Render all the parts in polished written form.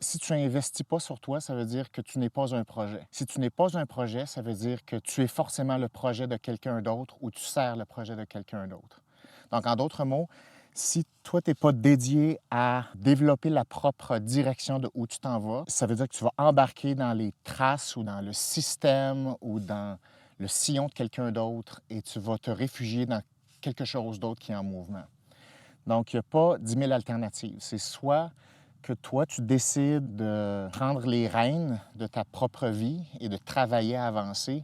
Si tu n'investis pas sur toi, ça veut dire que tu n'es pas un projet. Si tu n'es pas un projet, ça veut dire que tu es forcément le projet de quelqu'un d'autre ou tu sers le projet de quelqu'un d'autre. Donc, en d'autres mots, si toi, tu n'es pas dédié à développer la propre direction de où tu t'en vas, ça veut dire que tu vas embarquer dans les traces ou dans le système ou dans le sillon de quelqu'un d'autre et tu vas te réfugier dans quelque chose d'autre qui est en mouvement. Donc, il n'y a pas 10 000 alternatives. C'est soit que toi, tu décides de prendre les rênes de ta propre vie et de travailler à avancer,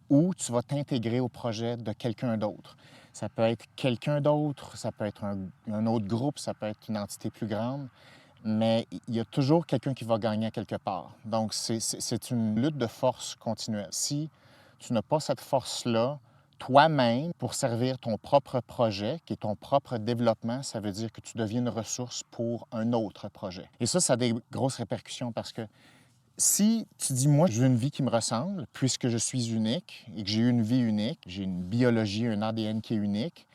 ou tu vas t'intégrer au projet de quelqu'un d'autre. Ça peut être quelqu'un d'autre, ça peut être un autre groupe, ça peut être une entité plus grande, mais il y a toujours quelqu'un qui va gagner à quelque part. Donc, c'est une lutte de force continuelle. Si tu n'as pas cette force-là, toi-même, pour servir ton propre projet, qui est ton propre développement, ça veut dire que tu deviens une ressource pour un autre projet. Et ça a des grosses répercussions parce que si tu dis, moi, je veux une vie qui me ressemble, puisque je suis unique et que j'ai eu une vie unique, j'ai une biologie, un ADN qui est unique,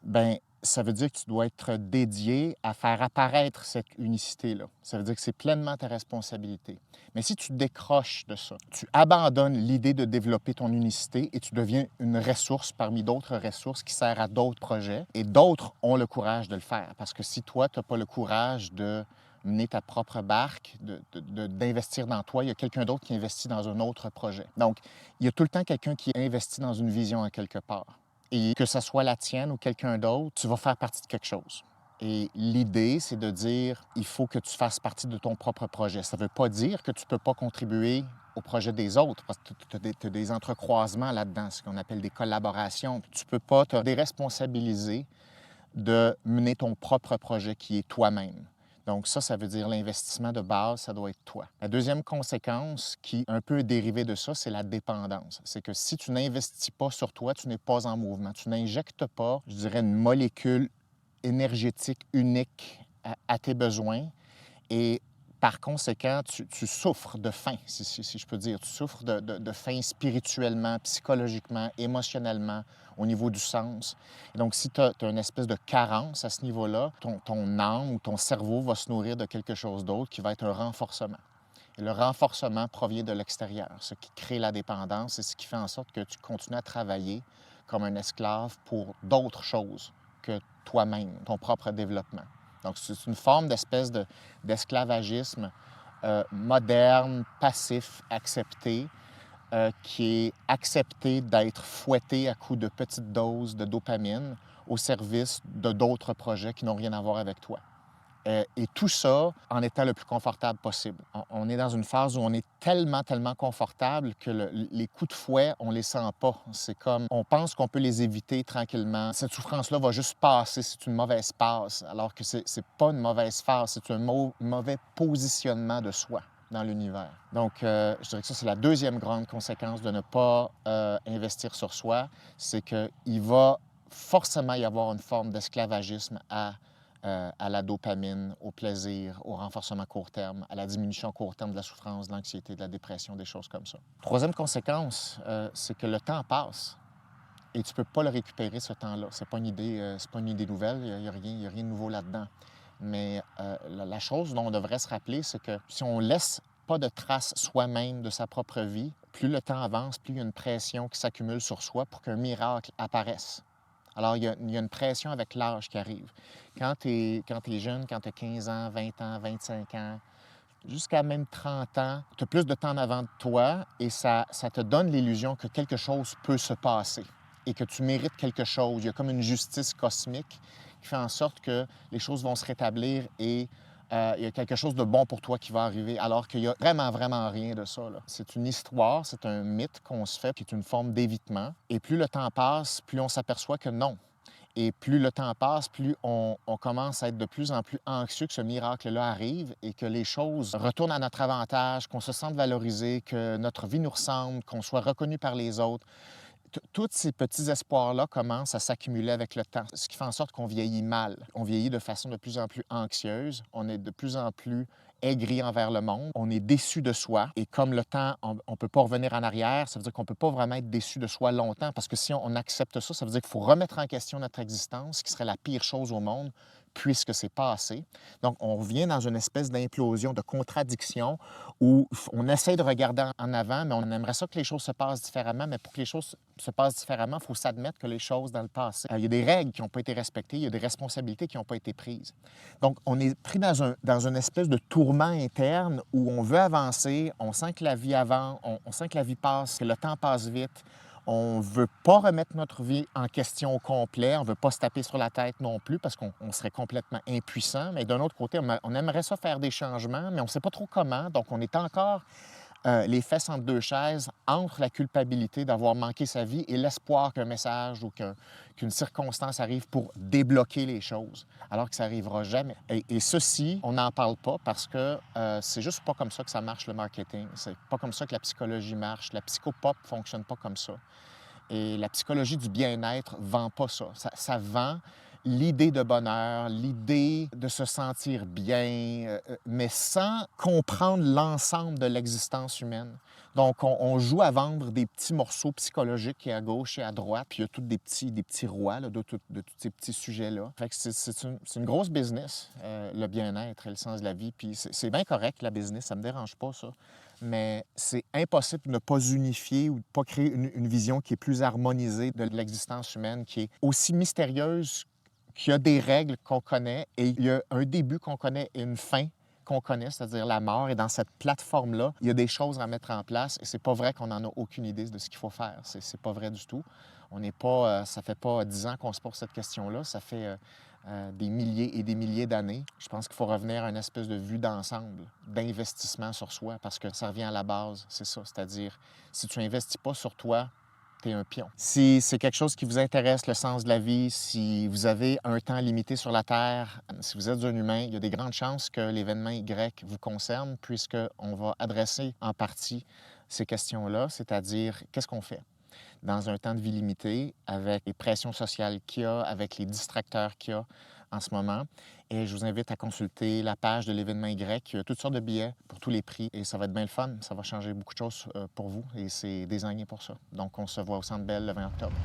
bien, ça veut dire que tu dois être dédié à faire apparaître cette unicité-là. Ça veut dire que c'est pleinement ta responsabilité. Mais si tu décroches de ça, tu abandonnes l'idée de développer ton unicité et tu deviens une ressource parmi d'autres ressources qui sert à d'autres projets et d'autres ont le courage de le faire. Parce que si toi, tu n'as pas le courage de mener ta propre barque, d'investir dans toi, il y a quelqu'un d'autre qui investit dans un autre projet. Donc, il y a tout le temps quelqu'un qui investit dans une vision à quelque part. Et que ce soit la tienne ou quelqu'un d'autre, tu vas faire partie de quelque chose. Et l'idée, c'est de dire, il faut que tu fasses partie de ton propre projet. Ça ne veut pas dire que tu ne peux pas contribuer au projet des autres, parce que tu as des entrecroisements là-dedans, ce qu'on appelle des collaborations. Tu ne peux pas te déresponsabiliser de mener ton propre projet qui est toi-même. Donc ça veut dire l'investissement de base, ça doit être toi. La deuxième conséquence qui est un peu dérivée de ça, c'est la dépendance. C'est que si tu n'investis pas sur toi, tu n'es pas en mouvement. Tu n'injectes pas, je dirais, une molécule énergétique unique à tes besoins et par conséquent, tu souffres de faim, si je peux dire. Tu souffres de faim spirituellement, psychologiquement, émotionnellement, au niveau du sens. Et donc, si tu as une espèce de carence à ce niveau-là, ton âme ou ton cerveau va se nourrir de quelque chose d'autre qui va être un renforcement. Et le renforcement provient de l'extérieur, ce qui crée la dépendance et ce qui fait en sorte que tu continues à travailler comme un esclave pour d'autres choses que toi-même, ton propre développement. Donc, c'est une forme d'esclavagisme moderne, passif, accepté, qui est accepté d'être fouetté à coups de petites doses de dopamine au service de d'autres projets qui n'ont rien à voir avec toi. Et tout ça en étant le plus confortable possible. On est dans une phase où on est tellement confortable que les coups de fouet, on les sent pas. C'est comme, on pense qu'on peut les éviter tranquillement. Cette souffrance-là va juste passer, c'est une mauvaise passe, alors que c'est pas une mauvaise phase, c'est un mauvais positionnement de soi dans l'univers. Donc, je dirais que ça, c'est la deuxième grande conséquence de ne pas investir sur soi, c'est qu'il va forcément y avoir une forme d'esclavagisme à la dopamine, au plaisir, au renforcement court terme, à la diminution court terme de la souffrance, de l'anxiété, de la dépression, des choses comme ça. Troisième conséquence, c'est que le temps passe et tu ne peux pas le récupérer, ce temps-là. C'est pas une idée, c'est pas une idée nouvelle, il n'y a rien de nouveau là-dedans. Mais la chose dont on devrait se rappeler, c'est que si on laisse pas de traces soi-même de sa propre vie, plus le temps avance, plus il y a une pression qui s'accumule sur soi pour qu'un miracle apparaisse. Alors, il y a une pression avec l'âge qui arrive. Quand tu es jeune, quand tu as 15 ans, 20 ans, 25 ans, jusqu'à même 30 ans, tu as plus de temps en avant de toi et ça te donne l'illusion que quelque chose peut se passer et que tu mérites quelque chose. Il y a comme une justice cosmique qui fait en sorte que les choses vont se rétablir et il y a quelque chose de bon pour toi qui va arriver, alors qu'il n'y a vraiment rien de ça. C'est une histoire, c'est un mythe qu'on se fait, qui est une forme d'évitement. Et plus le temps passe, plus on s'aperçoit que non. Et plus le temps passe, plus on commence à être de plus en plus anxieux que ce miracle-là arrive et que les choses retournent à notre avantage, qu'on se sente valorisé, que notre vie nous ressemble, qu'on soit reconnu par les autres. Tous ces petits espoirs-là commencent à s'accumuler avec le temps, ce qui fait en sorte qu'on vieillit mal. On vieillit de façon de plus en plus anxieuse, on est de plus en plus aigri envers le monde, on est déçu de soi. Et comme le temps, on ne peut pas revenir en arrière, ça veut dire qu'on ne peut pas vraiment être déçu de soi longtemps, parce que si on accepte ça, ça veut dire qu'il faut remettre en question notre existence, ce qui serait la pire chose au monde, puisque c'est passé. Donc, on revient dans une espèce d'implosion, de contradiction où on essaie de regarder en avant, mais on aimerait ça que les choses se passent différemment. Mais pour que les choses se passent différemment, il faut s'admettre que les choses dans le passé, il y a des règles qui n'ont pas été respectées, il y a des responsabilités qui n'ont pas été prises. Donc, on est pris dans une espèce de tourment interne où on veut avancer, on sent que la vie avance, on sent que la vie passe, que le temps passe vite. On ne veut pas remettre notre vie en question au complet. On ne veut pas se taper sur la tête non plus parce qu'on serait complètement impuissant. Mais d'un autre côté, on aimerait ça faire des changements, mais on ne sait pas trop comment. Donc, on est encore les fesses entre deux chaises entre la culpabilité d'avoir manqué sa vie et l'espoir qu'un message ou qu'une circonstance arrive pour débloquer les choses, alors que ça n'arrivera jamais. Et ceci, on n'en parle pas parce que c'est juste pas comme ça que ça marche le marketing. C'est pas comme ça que la psychologie marche. La psychopop ne fonctionne pas comme ça. Et la psychologie du bien-être ne vend pas ça. Ça vend l'idée de bonheur, l'idée de se sentir bien, mais sans comprendre l'ensemble de l'existence humaine. Donc, on joue à vendre des petits morceaux psychologiques et à gauche et à droite, puis il y a tous des petits rois là, de tous ces petits sujets-là. Fait que c'est une grosse business, le bien-être et le sens de la vie. Puis c'est bien correct, la business, ça me dérange pas, ça. Mais c'est impossible de ne pas unifier ou de ne pas créer une vision qui est plus harmonisée de l'existence humaine, qui est aussi mystérieuse qu'il y a des règles qu'on connaît et il y a un début qu'on connaît et une fin qu'on connaît, c'est-à-dire la mort. Et dans cette plateforme-là, il y a des choses à mettre en place et c'est pas vrai qu'on n'en a aucune idée de ce qu'il faut faire. C'est pas vrai du tout. On n'est pas, ça fait pas 10 ans qu'on se pose cette question-là. Ça fait des milliers et des milliers d'années. Je pense qu'il faut revenir à une espèce de vue d'ensemble, d'investissement sur soi, parce que ça revient à la base, c'est ça. C'est-à-dire, si tu investis pas sur toi, t'es un pion. Si c'est quelque chose qui vous intéresse, le sens de la vie, si vous avez un temps limité sur la Terre, si vous êtes un humain, il y a des grandes chances que l'événement Y vous concerne, puisqu'on va adresser en partie ces questions-là, c'est-à-dire qu'est-ce qu'on fait dans un temps de vie limité, avec les pressions sociales qu'il y a, avec les distracteurs qu'il y a en ce moment. Et je vous invite à consulter la page de l'événement Y. Il y a toutes sortes de billets pour tous les prix et ça va être bien le fun. Ça va changer beaucoup de choses pour vous et c'est désigné pour ça. Donc, on se voit au Centre Bell le 20 octobre.